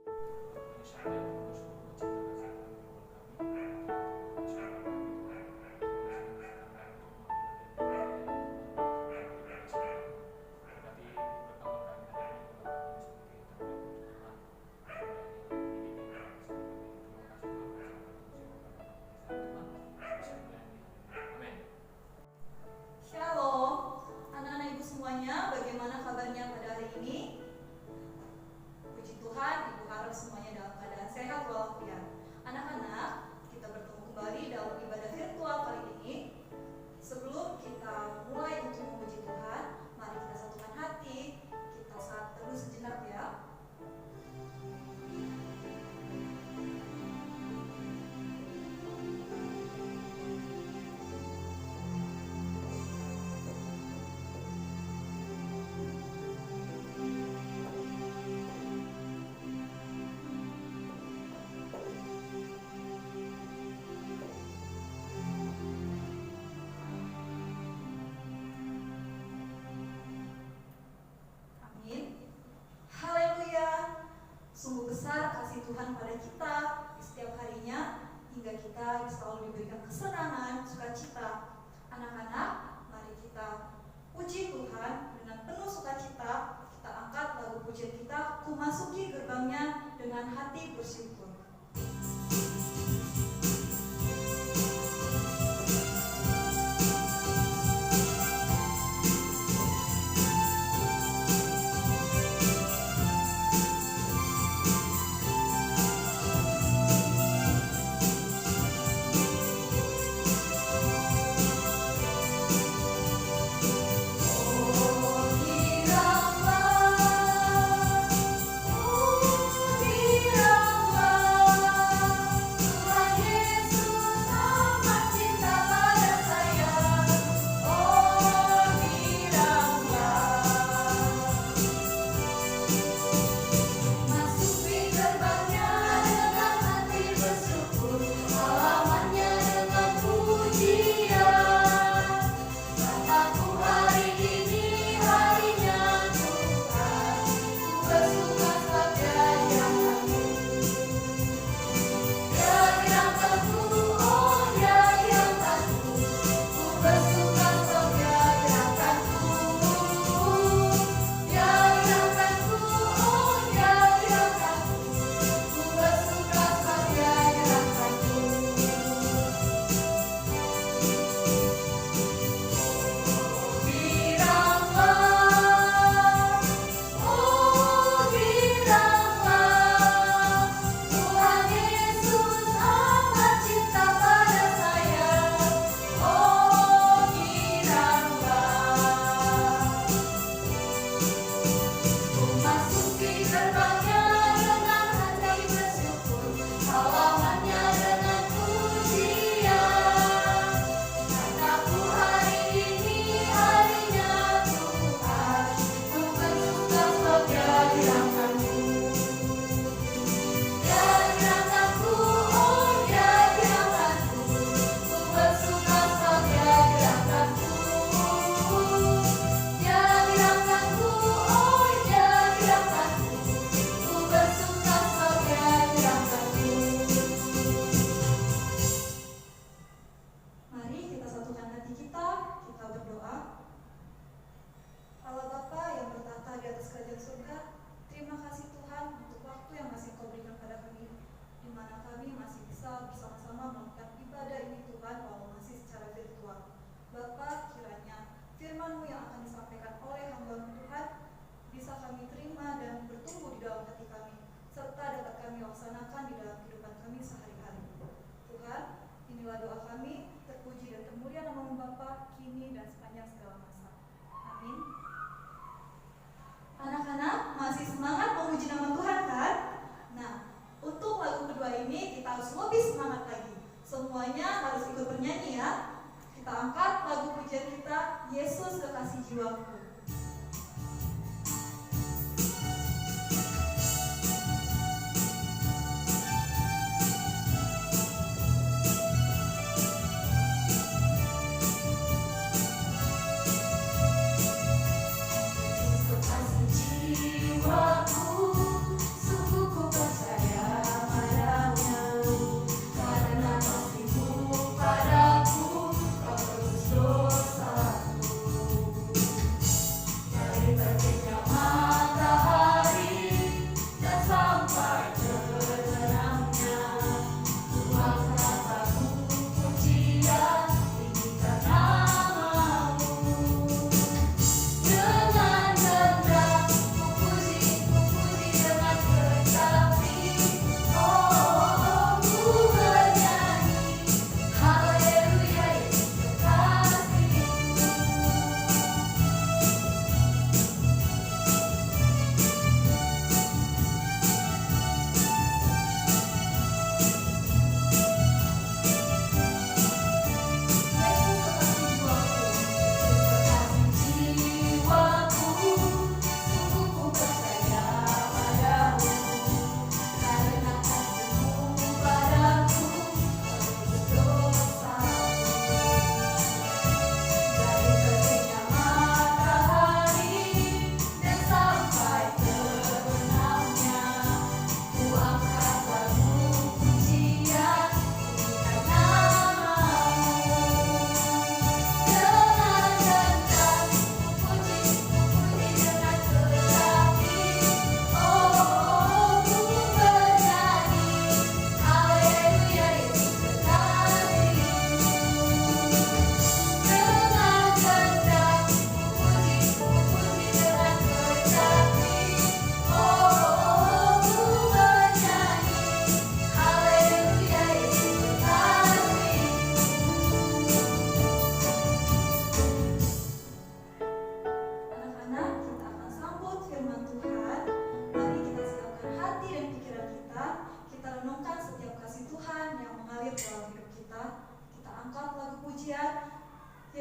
Shalom, anak-anak ibu semuanya, bagaimana kabarnya pada hari ini? Puji Tuhan, ibu harap semuanya dalam keadaan sehat walafiat. Anak-anak, kita bertemu kembali dalam ibadah virtual kali ini. Sebelum kita mulai untuk memuji Tuhan, mari kita satukan hati, kita saat teduh sejenak ya. Sungguh besar kasih Tuhan pada kita di setiap harinya, hingga kita selalu diberikan kesenangan, sukacita. Anak-anak, mari kita puji Tuhan dengan penuh sukacita. Kita angkat lagu pujian kita, Ku Masuki Gerbangnya dengan hati bersyukur. Jiwaku, sungguh ku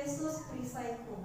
Yesus perisaiku.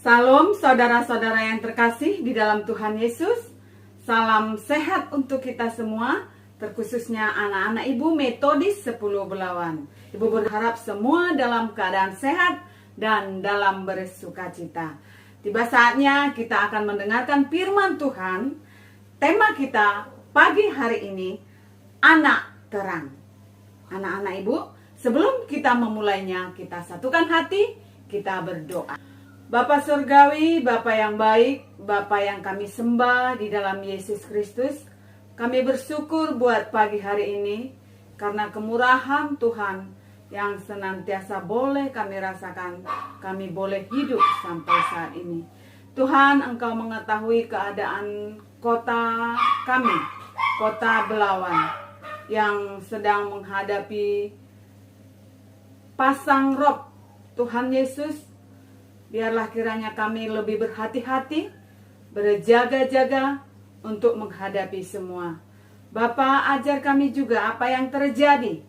Salam saudara-saudara yang terkasih di dalam Tuhan Yesus. Salam sehat untuk kita semua, terkhususnya anak-anak Ibu Metodis 10 Belawan. Ibu berharap semua dalam keadaan sehat dan dalam bersukacita. Tiba saatnya kita akan mendengarkan firman Tuhan. Tema kita pagi hari ini, anak terang. Anak-anak Ibu, sebelum kita memulainya, kita satukan hati, kita berdoa. Bapa Surgawi, Bapa yang baik, Bapa yang kami sembah di dalam Yesus Kristus, kami bersyukur buat pagi hari ini, karena kemurahan Tuhan yang senantiasa boleh kami rasakan, kami boleh hidup sampai saat ini. Tuhan, Engkau mengetahui keadaan kota kami, kota Belawan, yang sedang menghadapi pasang rob. Tuhan Yesus, biarlah kiranya kami lebih berhati-hati, berjaga-jaga untuk menghadapi semua. Bapa, ajar kami juga apa yang terjadi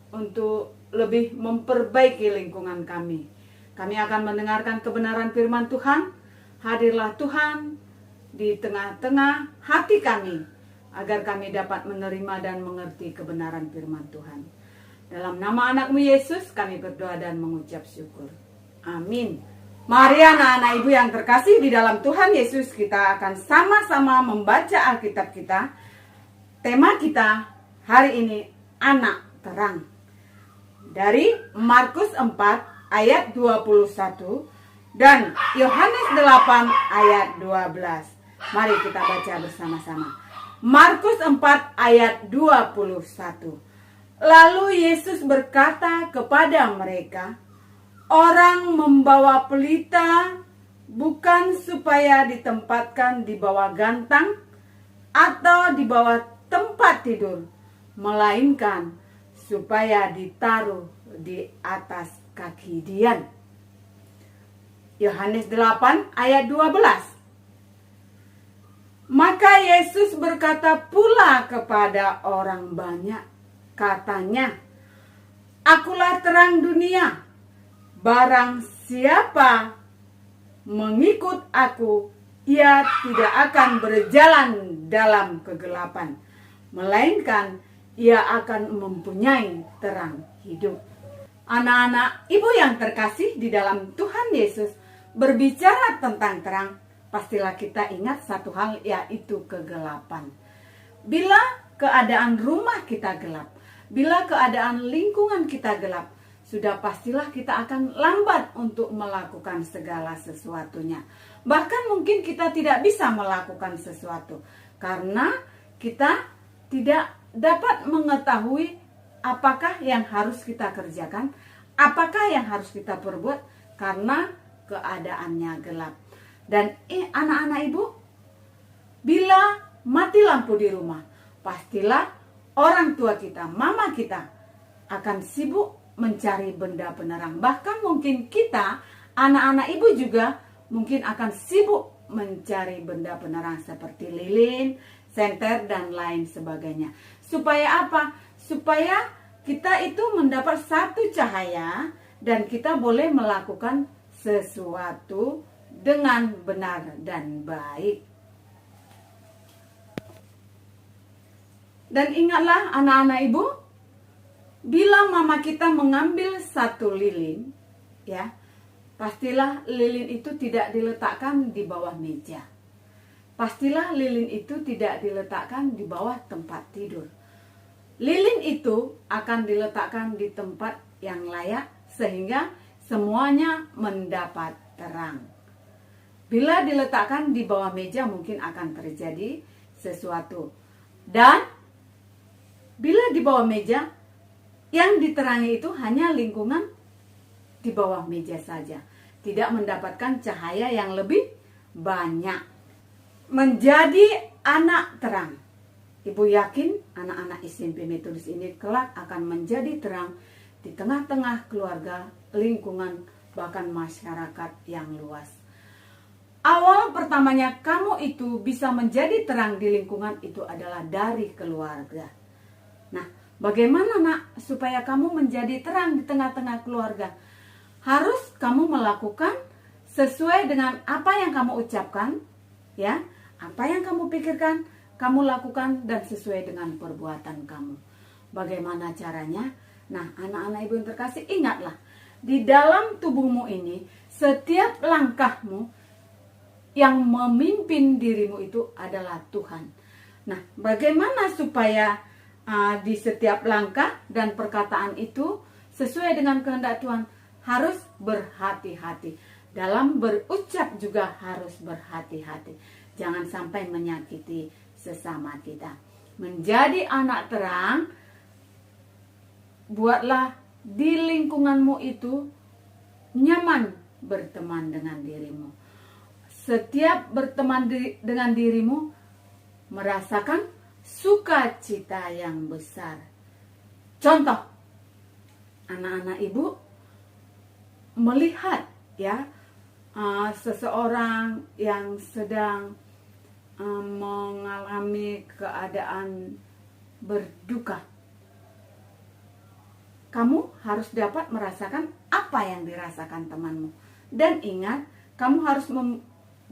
untuk lebih memperbaiki lingkungan kami. Kami akan mendengarkan kebenaran firman Tuhan. Hadirlah Tuhan di tengah-tengah hati kami, agar kami dapat menerima dan mengerti kebenaran firman Tuhan. Dalam nama anak-Mu Yesus kami berdoa dan mengucap syukur. Amin. Mari anak-anak Ibu yang terkasih di dalam Tuhan Yesus, kita akan sama-sama membaca Alkitab kita. Tema kita hari ini, anak terang. Dari Markus 4 ayat 21 dan Yohanes 8 ayat 12. Mari kita baca bersama-sama. Markus 4 ayat 21. Lalu Yesus berkata kepada mereka, orang membawa pelita bukan supaya ditempatkan di bawah gantang atau di bawah tempat tidur, melainkan supaya ditaruh di atas kaki Dian. Yohanes 8 ayat 12. Maka Yesus berkata pula kepada orang banyak, katanya, akulah terang dunia. Barang siapa mengikut aku, ia tidak akan berjalan dalam kegelapan, melainkan ia akan mempunyai terang hidup. Anak-anak ibu yang terkasih di dalam Tuhan Yesus, berbicara tentang terang, pastilah kita ingat satu hal, yaitu kegelapan. Bila keadaan rumah kita gelap, bila keadaan lingkungan kita gelap, sudah pastilah kita akan lambat untuk melakukan segala sesuatunya. Bahkan mungkin kita tidak bisa melakukan sesuatu karena kita tidak dapat mengetahui apakah yang harus kita kerjakan, apakah yang harus kita perbuat karena keadaannya gelap. Dan anak-anak ibu, bila mati lampu di rumah, pastilah orang tua kita, mama kita akan sibuk mencari benda penerang. Bahkan mungkin kita, anak-anak ibu juga mungkin akan sibuk mencari benda penerang seperti lilin, senter, dan lain sebagainya. Supaya apa? Supaya kita itu mendapat satu cahaya dan kita boleh melakukan sesuatu dengan benar dan baik. Dan ingatlah anak-anak ibu, bila mama kita mengambil satu lilin, ya, pastilah lilin itu tidak diletakkan di bawah meja. Pastilah lilin itu tidak diletakkan di bawah tempat tidur. Lilin itu akan diletakkan di tempat yang layak sehingga semuanya mendapat terang. Bila diletakkan di bawah meja mungkin akan terjadi sesuatu. Dan bila di bawah meja, yang diterangi itu hanya lingkungan di bawah meja saja. Tidak mendapatkan cahaya yang lebih banyak. Menjadi anak terang. Ibu yakin anak-anak SMP Metodis ini kelak akan menjadi terang di tengah-tengah keluarga, lingkungan, bahkan masyarakat yang luas. Awal pertamanya kamu itu bisa menjadi terang di lingkungan itu adalah dari keluarga. Nah, bagaimana nak supaya kamu menjadi terang di tengah-tengah keluarga? Harus kamu melakukan sesuai dengan apa yang kamu ucapkan, ya, apa yang kamu pikirkan, kamu lakukan dan sesuai dengan perbuatan kamu. Bagaimana caranya? Nah, anak-anak ibu yang terkasih, ingatlah, di dalam tubuhmu ini, setiap langkahmu yang memimpin dirimu itu adalah Tuhan. Nah, bagaimana supaya di setiap langkah dan perkataan itu sesuai dengan kehendak Tuhan? Harus berhati-hati. Dalam berucap juga harus berhati-hati. Jangan sampai menyakiti sesama kita. Menjadi anak terang, buatlah di lingkunganmu itu nyaman berteman dengan dirimu. Setiap berteman dengan dirimu merasakan sukacita yang besar. Contoh, anak-anak ibu melihat ya seseorang yang sedang mengalami keadaan berduka. Kamu harus dapat merasakan apa yang dirasakan temanmu. Dan ingat, kamu harus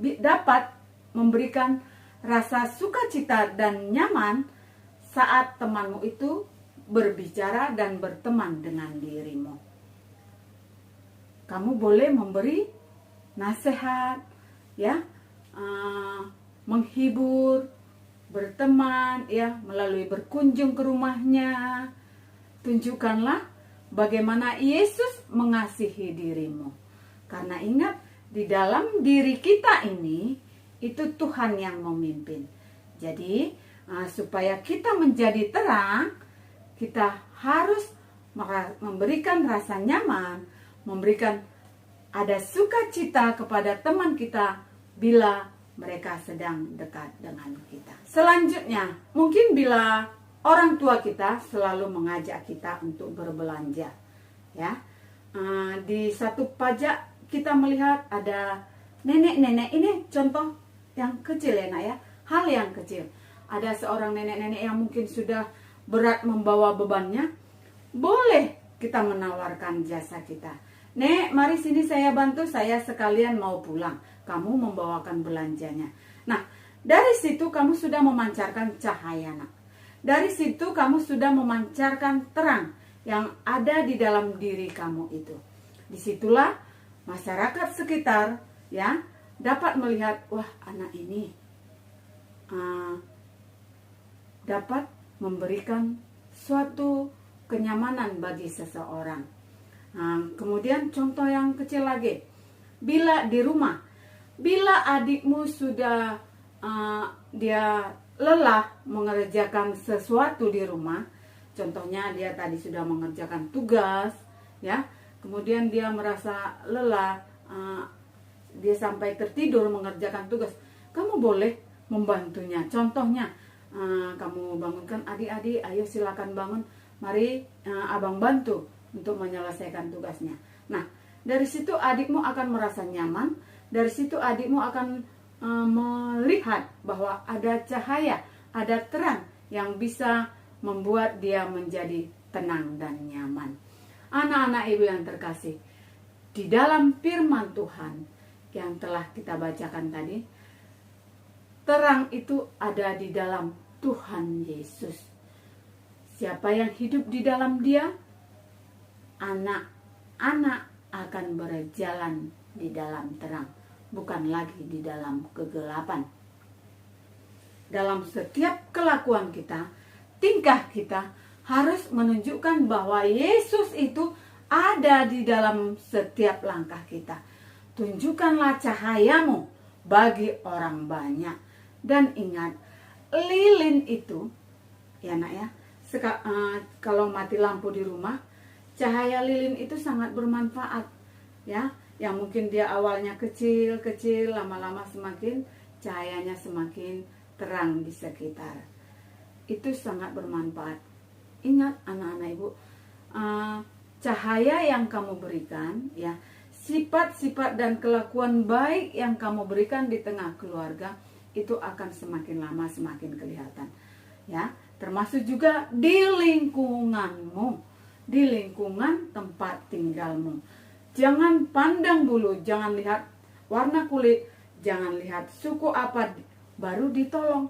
dapat memberikan rasa sukacita dan nyaman saat temanmu itu berbicara dan berteman dengan dirimu. Kamu boleh memberi nasihat, ya, menghibur, berteman, ya, melalui berkunjung ke rumahnya. Tunjukkanlah bagaimana Yesus mengasihi dirimu. Karena ingat, di dalam diri kita ini, itu Tuhan yang memimpin. Jadi, supaya kita menjadi terang, kita harus memberikan rasa nyaman, memberikan ada sukacita kepada teman kita bila mereka sedang dekat dengan kita. Selanjutnya, mungkin bila orang tua kita selalu mengajak kita untuk berbelanja, ya. Di satu pajak kita melihat ada nenek-nenek, ini contoh yang kecil ya nak ya, hal yang kecil. Ada seorang nenek-nenek yang mungkin sudah berat membawa bebannya, boleh kita menawarkan jasa kita. Nek, mari sini saya bantu, saya sekalian mau pulang. Kamu membawakan belanjanya. Nah, dari situ kamu sudah memancarkan cahaya, nak. Dari situ kamu sudah memancarkan terang yang ada di dalam diri kamu itu. Disitulah masyarakat sekitar ya dapat melihat, wah anak ini dapat memberikan suatu kenyamanan bagi seseorang. Kemudian contoh yang kecil lagi, bila di rumah, bila adikmu sudah dia lelah mengerjakan sesuatu di rumah, contohnya dia tadi sudah mengerjakan tugas, ya, kemudian dia merasa lelah, dia sampai tertidur mengerjakan tugas, kamu boleh membantunya. Contohnya, kamu bangunkan adik-adik, ayo silakan bangun, mari abang bantu untuk menyelesaikan tugasnya. Nah, dari situ adikmu akan merasa nyaman, dari situ adikmu akan melihat bahwa ada cahaya, ada terang yang bisa membuat dia menjadi tenang dan nyaman. Anak-anak ibu yang terkasih, di dalam firman Tuhan yang telah kita bacakan tadi, terang itu ada di dalam Tuhan Yesus. Siapa yang hidup di dalam dia, anak-anak akan berjalan di dalam terang, bukan lagi di dalam kegelapan. Dalam setiap kelakuan kita, tingkah kita harus menunjukkan bahwa Yesus itu ada di dalam setiap langkah kita. Tunjukkanlah cahayamu bagi orang banyak. Dan ingat, lilin itu, ya nak ya, kalau mati lampu di rumah, cahaya lilin itu sangat bermanfaat, ya. Yang mungkin dia awalnya kecil-kecil, lama-lama semakin cahayanya semakin terang di sekitar. Itu sangat bermanfaat. Ingat anak-anak ibu, cahaya yang kamu berikan, ya, sifat-sifat dan kelakuan baik yang kamu berikan di tengah keluarga, itu akan semakin lama semakin kelihatan, ya. Termasuk juga di lingkunganmu, di lingkungan tempat tinggalmu. Jangan pandang bulu, jangan lihat warna kulit, jangan lihat suku apa baru ditolong.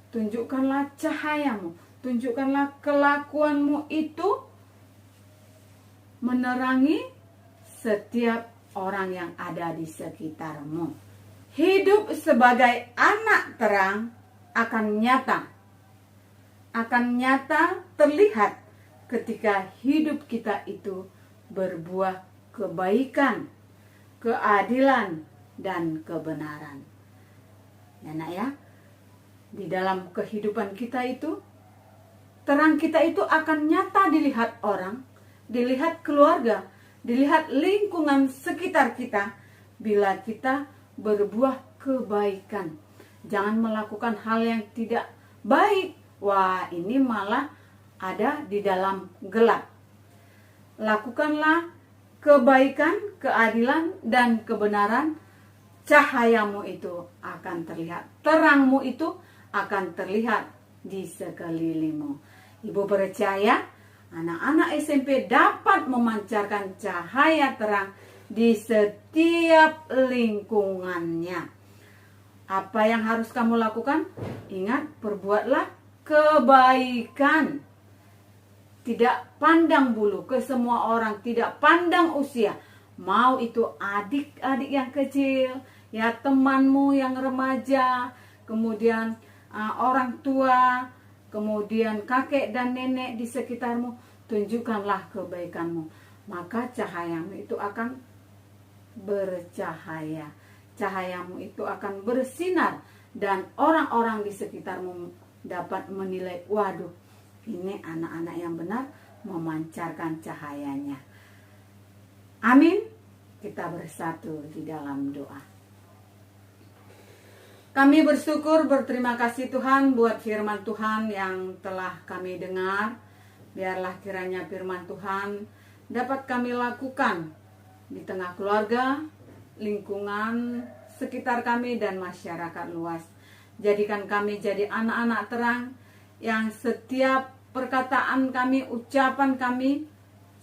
Tunjukkanlah cahayamu, tunjukkanlah kelakuanmu itu menerangi setiap orang yang ada di sekitarmu. Hidup sebagai anak terang akan nyata terlihat ketika hidup kita itu berbuah kebaikan, keadilan, dan kebenaran. Ya nak ya, di dalam kehidupan kita itu, terang kita itu akan nyata dilihat orang, dilihat keluarga, dilihat lingkungan sekitar kita bila kita berbuah kebaikan. Jangan melakukan hal yang tidak baik. Wah, ini malah ada di dalam gelap. Lakukanlah kebaikan, keadilan, dan kebenaran. Cahayamu itu akan terlihat, terangmu itu akan terlihat di sekelilingmu. Ibu percaya anak-anak SMP dapat memancarkan cahaya terang di setiap lingkungannya. Apa yang harus kamu lakukan? Ingat, perbuatlah kebaikan. Tidak pandang bulu ke semua orang, tidak pandang usia. Mau itu adik-adik yang kecil, ya temanmu yang remaja, kemudian orang tua, kemudian kakek dan nenek di sekitarmu. Tunjukkanlah kebaikanmu, maka cahayamu itu akan bercahaya. Cahayamu itu akan bersinar dan orang-orang di sekitarmu dapat menilai, waduh, Ini anak-anak yang benar memancarkan cahayanya. Amin. Kita bersatu di dalam doa. Kami bersyukur, berterima kasih Tuhan buat firman Tuhan yang telah kami dengar. Biarlah kiranya firman Tuhan dapat kami lakukan di tengah keluarga, lingkungan sekitar kami, dan masyarakat luas. Jadikan kami jadi anak-anak terang yang setiap perkataan kami, ucapan kami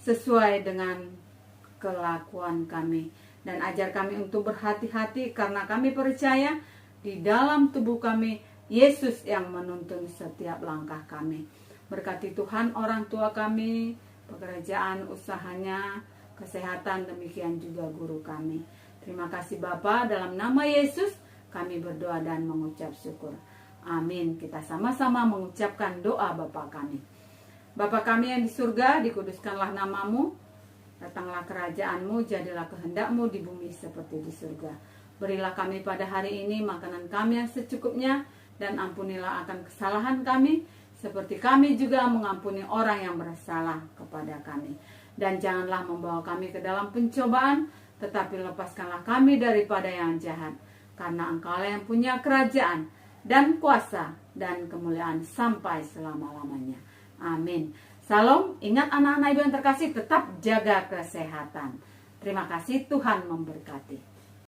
sesuai dengan kelakuan kami. Dan ajar kami untuk berhati-hati karena kami percaya di dalam tubuh kami Yesus yang menuntun setiap langkah kami. Berkati Tuhan orang tua kami, pekerjaan usahanya, kesehatan, demikian juga guru kami. Terima kasih Bapa, dalam nama Yesus kami berdoa dan mengucap syukur. Amin. Kita sama-sama mengucapkan doa Bapa kami. Bapa kami yang di surga, dikuduskanlah namamu. Datanglah kerajaan-Mu, jadilah kehendak-Mu di bumi seperti di surga. Berilah kami pada hari ini makanan kami yang secukupnya, dan ampunilah akan kesalahan kami, seperti kami juga mengampuni orang yang bersalah kepada kami. Dan janganlah membawa kami ke dalam pencobaan, tetapi lepaskanlah kami daripada yang jahat. Karena Engkau yang punya kerajaan, dan kuasa, dan kemuliaan sampai selama-lamanya. Amin. Salam, ingat anak-anak Ibu yang terkasih, tetap jaga kesehatan. Terima kasih, Tuhan memberkati.